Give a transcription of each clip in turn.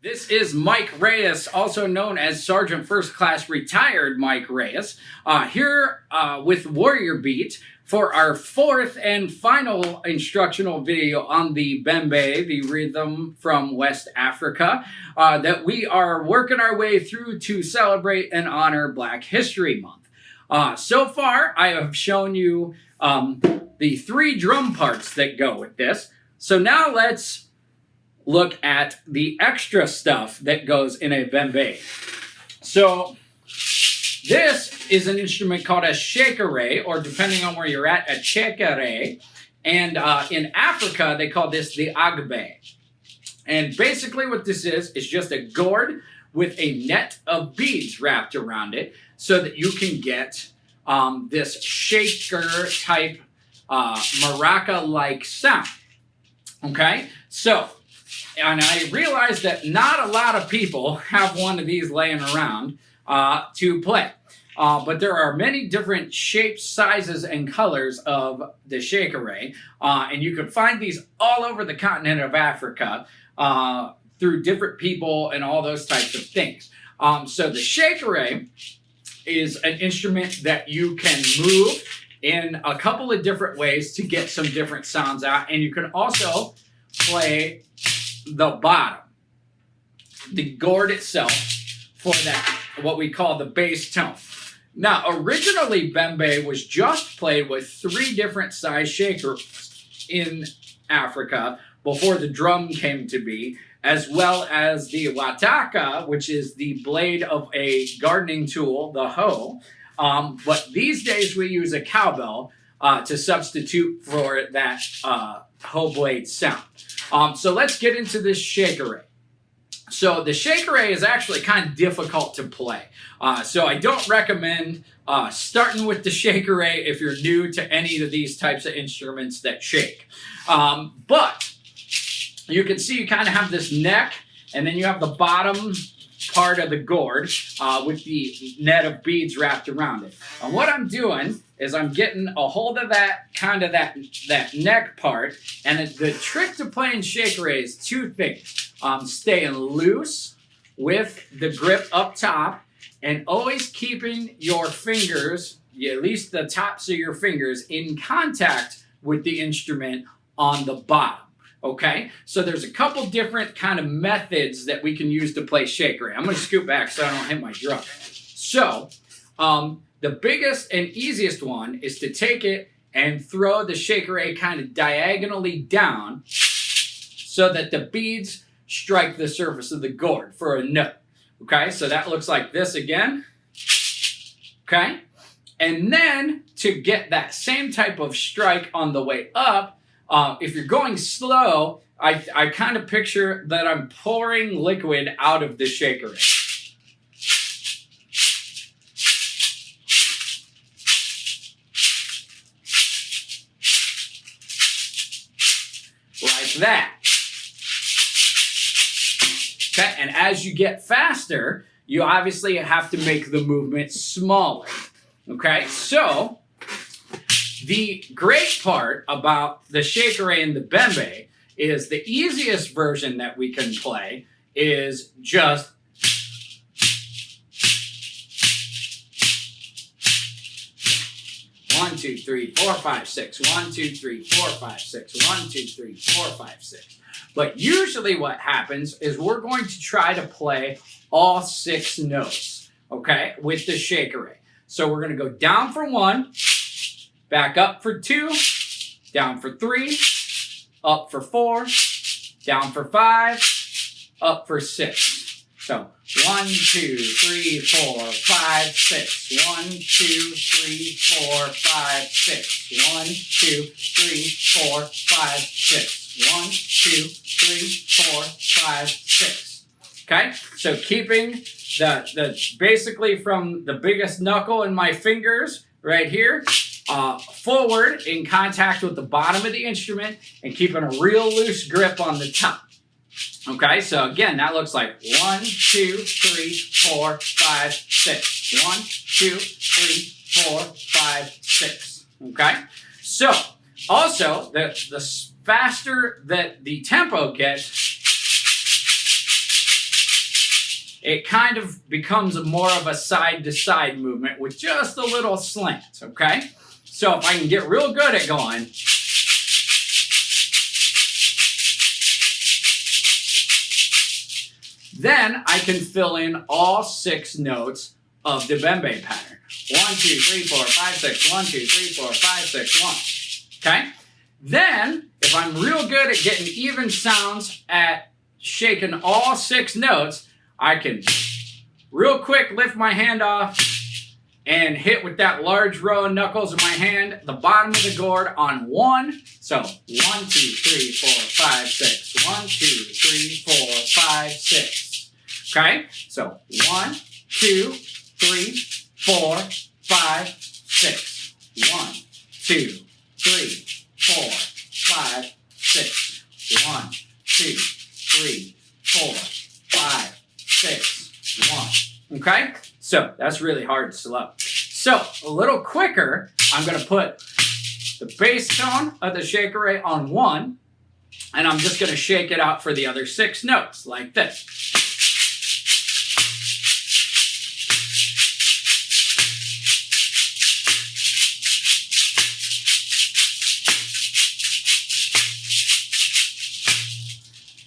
This is Mike Reyes, also known as Sergeant First Class Retired Mike Reyes, here with Warrior Beat for our fourth and final instructional video on the Bembe, the rhythm from West Africa, that we are working our way through to celebrate and honor Black History Month. So far, I have shown you the three drum parts that go with this. So now let's look at the extra stuff that goes in a bembe. So this is an instrument called a shekere, or depending on where you're at, a chekere. And in Africa, they call this the agbe. And basically what this is just a gourd with a net of beads wrapped around it so that you can get this shaker type maraca-like sound. Okay, so, and I realize that not a lot of people have one of these laying around to play. But there are many different shapes, sizes, and colors of the shekere. And you can find these all over the continent of Africa through different people and all those types of things. So the shekere is an instrument that you can move in a couple of different ways to get some different sounds out. And you can also play the bottom, the gourd itself, for that, what we call the bass tone. Now, originally, bembe was just played with three different size shakers in Africa before the drum came to be, as well as the wataka, which is the blade of a gardening tool, the hoe. But these days we use a cowbell to substitute for that hoe blade sound. So let's get into this shekere. So the shekere is actually kind of difficult to play. So I don't recommend starting with the shekere if you're new to any of these types of instruments that shake. But you can see you kind of have this neck, and then you have the bottom part of the gourd with the net of beads wrapped around it. And what I'm doing is I'm getting a hold of that kind of that neck part. And the trick to playing shekere is two things. Staying loose with the grip up top, and always keeping your fingers, at least the tops of your fingers, in contact with the instrument on the bottom. Okay, so there's a couple different kind of methods that we can use to play shekere. I'm going to scoot back so I don't hit my drum. So the biggest and easiest one is to take it and throw the shekere kind of diagonally down so that the beads strike the surface of the gourd for a note. Okay, so that looks like this again. Okay, and then to get that same type of strike on the way up, if you're going slow, I kind of picture that I'm pouring liquid out of the shekere. Like that. Okay, and as you get faster, you obviously have to make the movement smaller. Okay, so the great part about the shekere and the bembe is the easiest version that we can play is just one, two, three, four, five, six. 1, 2, 3, 4, 5, 6. 1, 2, 3, 4, 5, 6. But usually what happens is we're going to try to play all 6 notes, okay, with the shekere. So we're going to go down for 1, back up for 2, down for 3, up for 4, down for 5, up for 6. So 1, 2, 3, 4, 5, 6. 1, 2, 3, 4, 5, 6. 1, 2, 3, 4, 5, 6. 1, 2, 3, 4, 5, 6. Okay, so keeping the basically from the biggest knuckle in my fingers right here forward in contact with the bottom of the instrument and keeping a real loose grip on the top. Okay, so again, that looks like 1, 2, 3, 4, 5, 6. 1, 2, 3, 4, 5, 6. Okay, so also the faster that the tempo gets, it kind of becomes more of a side-to-side movement with just a little slant, okay? So if I can get real good at going, then I can fill in all 6 notes of the bembe pattern. 1, 2, 3, 4, 5, 6, 1, 2, 3, 4, 5, 6, 1. Okay? Then, if I'm real good at getting even sounds at shaking all 6 notes, I can real quick lift my hand off and hit with that large row of knuckles in my hand, the bottom of the gourd on 1. So 1, 2, 3, 4, 5, 6. 1, 2, 3, 4, 5, 6. Okay? So 1, 2, 3, 4, 5, 6. 1, 2, 3, 4, 5, 6. 1, 2, 3, 4, 5, 6, 1. Okay? So that's really hard and slow. So a little quicker, I'm going to put the bass tone of the shakeré on 1, and I'm just going to shake it out for the other 6 notes, like this.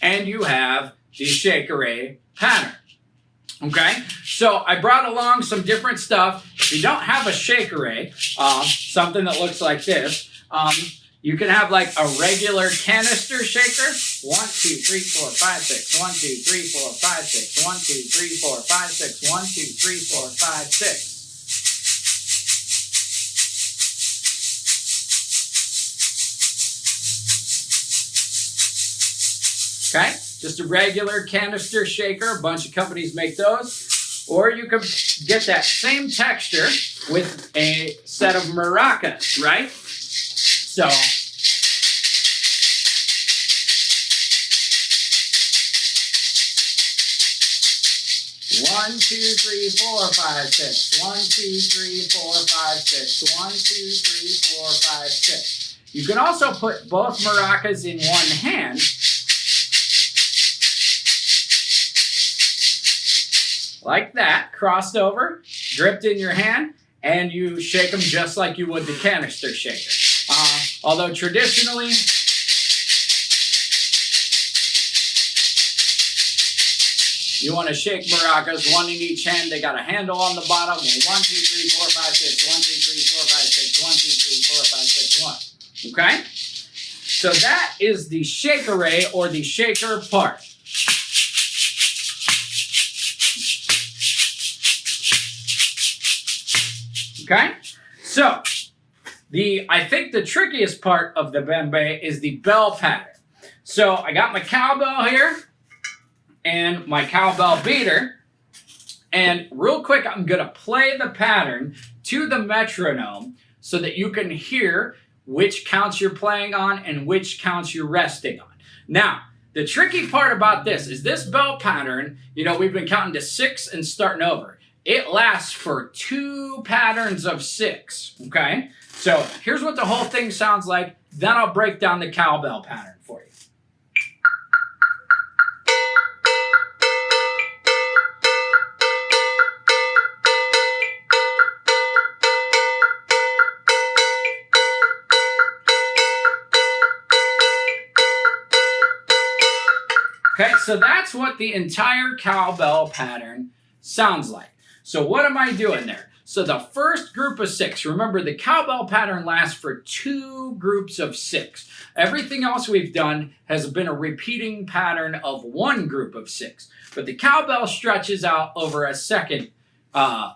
And you have the shakeré pattern. Okay? So I brought along some different stuff. If you don't have a shakeré, something that looks like this, you can have like a regular canister shaker. 1, 2, 3, 4, 5, 6. 1, 2, 3, 4, 5, 6. 1, 2, 3, 4, 5, 6. 1, 2, 3, 4, 5, 6. Okay, just a regular canister shaker. A bunch of companies make those. Or you can get that same texture with a set of maracas, right? So, one, 2, 3, 4, 5, 6. 1, 2, 3, 4, 5, 6. 1, 2, 3, 4, 5, 6. You can also put both maracas in one hand. Like that, crossed over, dripped in your hand, and you shake them just like you would the canister shaker. Although traditionally, you want to shake maracas, 1 in each hand. They got a handle on the bottom. 1, 2, 3, 4, 5, 6. 1, 2, 3, 4, 5, 6. 1, 2, 3, 4, 5, 6, 1. Okay? So that is the shakeré, or the shaker part. Okay, so I think the trickiest part of the bembe is the bell pattern. So I got my cowbell here and my cowbell beater, and real quick I'm going to play the pattern to the metronome so that you can hear which counts you're playing on and which counts you're resting on. Now, the tricky part about this is this bell pattern, you know, we've been counting to 6 and starting over. It lasts for 2 patterns of 6, okay? So here's what the whole thing sounds like. Then I'll break down the cowbell pattern for you. Okay, so that's what the entire cowbell pattern sounds like. So what am I doing there? So the first group of 6, remember the cowbell pattern lasts for 2 groups of 6. Everything else we've done has been a repeating pattern of 1 group of 6. But the cowbell stretches out over a second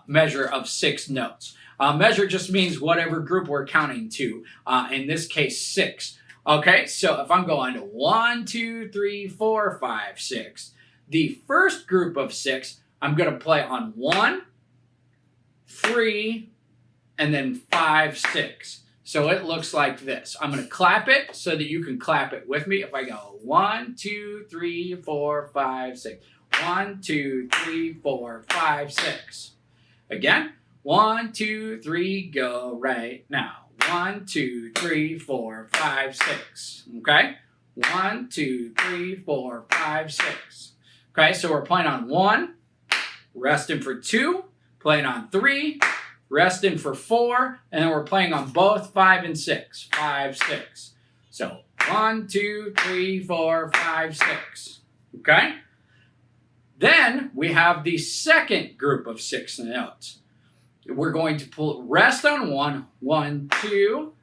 measure of 6 notes. Measure just means whatever group we're counting to, in this case 6. Okay, so if I'm going 1, 2, 3, 4, 5, 6, the first group of 6, I'm going to play on 1, 3, and then 5, 6. So it looks like this. I'm going to clap it so that you can clap it with me. If I go 1, 2, 3, 4, 5, 6. 1, 2, 3, 4, 5, 6. Again, 1, 2, 3, go right now. 1, 2, 3, 4, 5, 6. Okay? 1, 2, 3, 4, 5, 6. Okay, so we're playing on 1, resting for 2, playing on 3, resting for 4, and then we're playing on both 5 and 6. 5, 6. So 1, 2, 3, 4, 5, 6. Okay? Then we have the second group of 6 notes. We're going to rest on 1, 1, 2,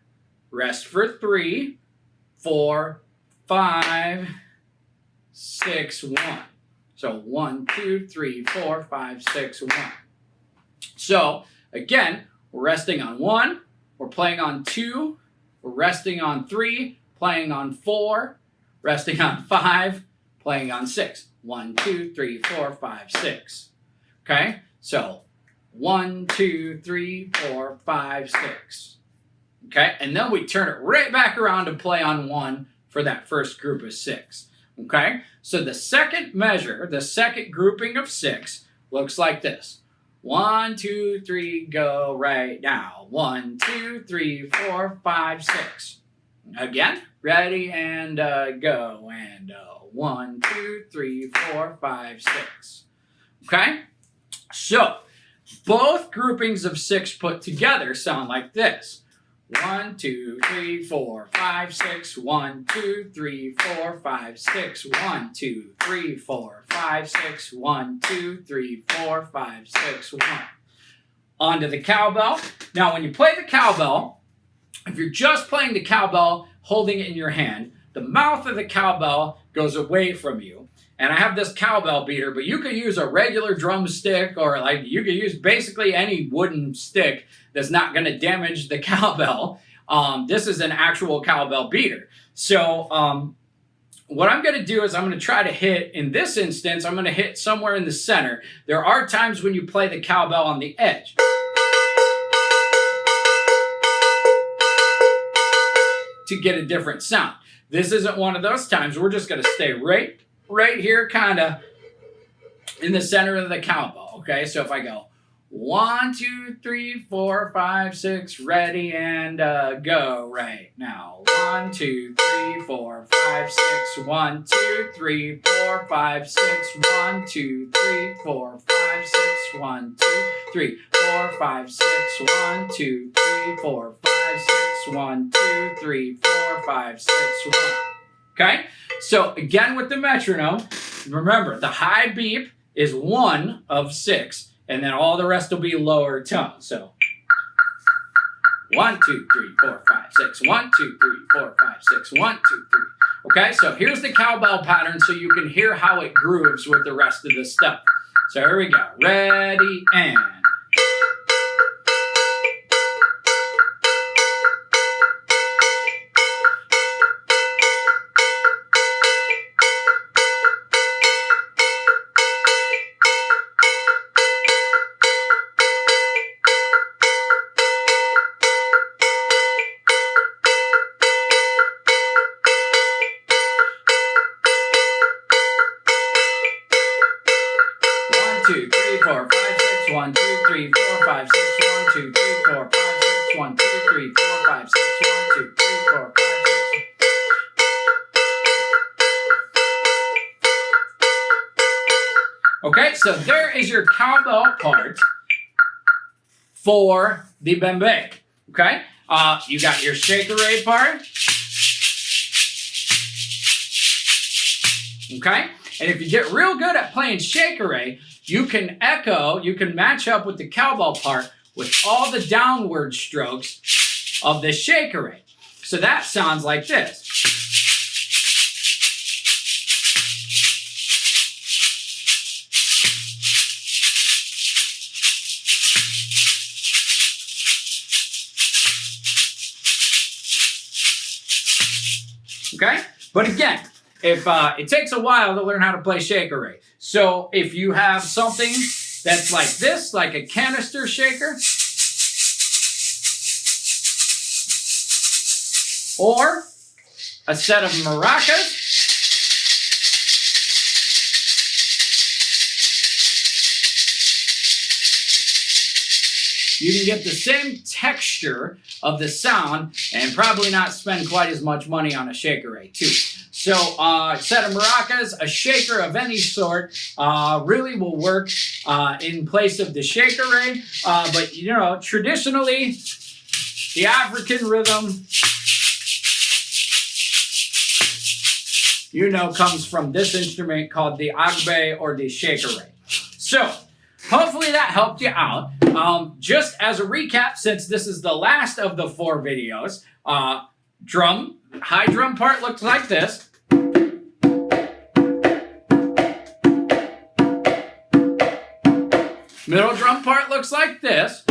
rest for 3, 4, 5, 6, 1. So 1, 2, 3, 4, 5, 6, 1. So again, we're resting on 1, we're playing on 2, we're resting on 3, playing on 4, resting on 5, playing on 6. 1, 2, 3, 4, 5, 6. Okay? So 1, 2, 3, 4, 5, 6. Okay? And then we turn it right back around to play on 1 for that first group of 6. Okay? So the second measure, the second grouping of 6, looks like this. 1, 2, 3, go right now. 1, 2, 3, 4, 5, 6. Again, ready and go. And 1, 2, 3, 4, 5, 6. Okay? So, both groupings of 6 put together sound like this. 1, 2, 3, 4, 5, 6. 1, 2, 3, 4, 5, 6. 1, 2, 3, 4, 5, 6. 1, 2, 3, 4, 5, 6. 1. On to the cowbell. Now, when you play the cowbell, if you're just playing the cowbell, holding it in your hand, the mouth of the cowbell goes away from you. And I have this cowbell beater, but you could use a regular drumstick, or like you could use basically any wooden stick that's not going to damage the cowbell. This is an actual cowbell beater. So what I'm going to do is I'm going to try to hit, in this instance, I'm going to hit somewhere in the center. There are times when you play the cowbell on the edge. To get a different sound. This isn't one of those times. We're just going to stay right here, kind of in the center of the cowbell. Okay, so if I go 1, 2, 3, 4, 5, 6, ready and go right now. 1, 2, 3, 4, 5, 6. 1, 2, 3, 4, 5, 6. 1, 2, 3, 4, 5, 6. 1, 2, 3, 4, 5, 6. 1, 2, 3, 4, 5, 6. 1, 2, 3, 4, 5, 6, 1. Okay? So again with the metronome, remember the high beep is 1 of 6, and then all the rest will be lower tone. So 1, 2, 3, 4, 5, 6. 1, 2, 3, 4, 5, 6. 1, 2, 3. Okay, so here's the cowbell pattern so you can hear how it grooves with the rest of the stuff. So here we go. Ready and... Two, three, four, five, six. 1, 2, 3, 4, 5, 6. 1, 2, 3, 4, 5, 6. 1, 2, 3, 4, 5, 6. 1, 2, 3, 4, 5, 6. Okay, so there is your cowbell part for the bembe. Okay, you got your shakeré part. Okay, and if you get real good at playing shakeré, you can match up with the cowbell part with all the downward strokes of the shakeré. So that sounds like this. Okay? But again, if it takes a while to learn how to play shakeré. So if you have something that's like this, like a canister shaker, or a set of maracas, you can get the same texture of the sound and probably not spend quite as much money on a shakeré too. So set of maracas, a shaker of any sort, really will work in place of the shaker, Ray. But, you know, traditionally, the African rhythm, you know, comes from this instrument called the agbe or the shaker, Ray. So hopefully that helped you out. Just as a recap, since this is the last of the 4 videos, high drum part looks like this. Middle drum part looks like this.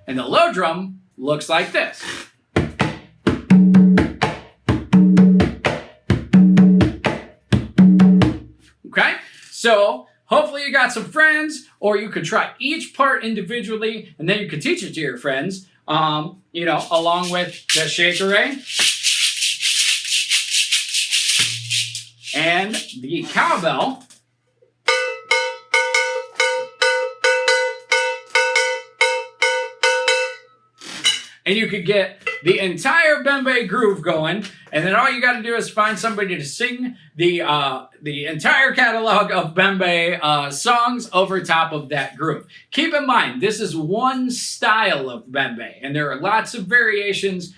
And the low drum looks like this. Okay, so hopefully you got some friends, or you could try each part individually, and then you could teach it to your friends, you know, along with the shaker and the cowbell. And you could get the entire bembe groove going, and then all you got to do is find somebody to sing the entire catalog of bembe songs over top of that groove. Keep in mind, this is one style of bembe, and there are lots of variations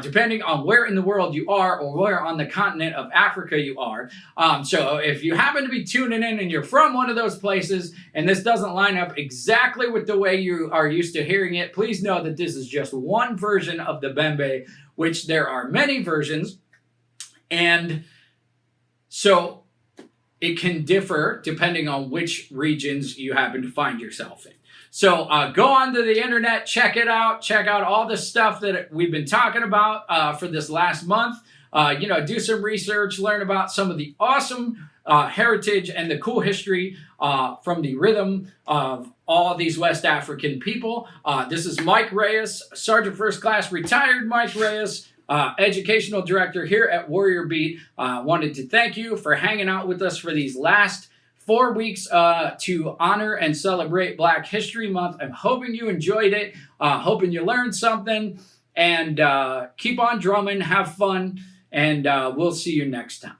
depending on where in the world you are or where on the continent of Africa you are. So if you happen to be tuning in and you're from one of those places and this doesn't line up exactly with the way you are used to hearing it, please know that this is just one version of the bembe, which there are many versions. And so it can differ depending on which regions you happen to find yourself in. So go onto the internet, check it out, check out all the stuff that we've been talking about for this last month. You know, do some research, learn about some of the awesome heritage and the cool history from the rhythm of all these West African people. This is Mike Reyes, Sergeant First Class, retired Mike Reyes, Educational Director here at Warrior Beat. Wanted to thank you for hanging out with us for these last 4 weeks to honor and celebrate Black History Month. I'm hoping you enjoyed it, hoping you learned something, and keep on drumming, have fun, and we'll see you next time.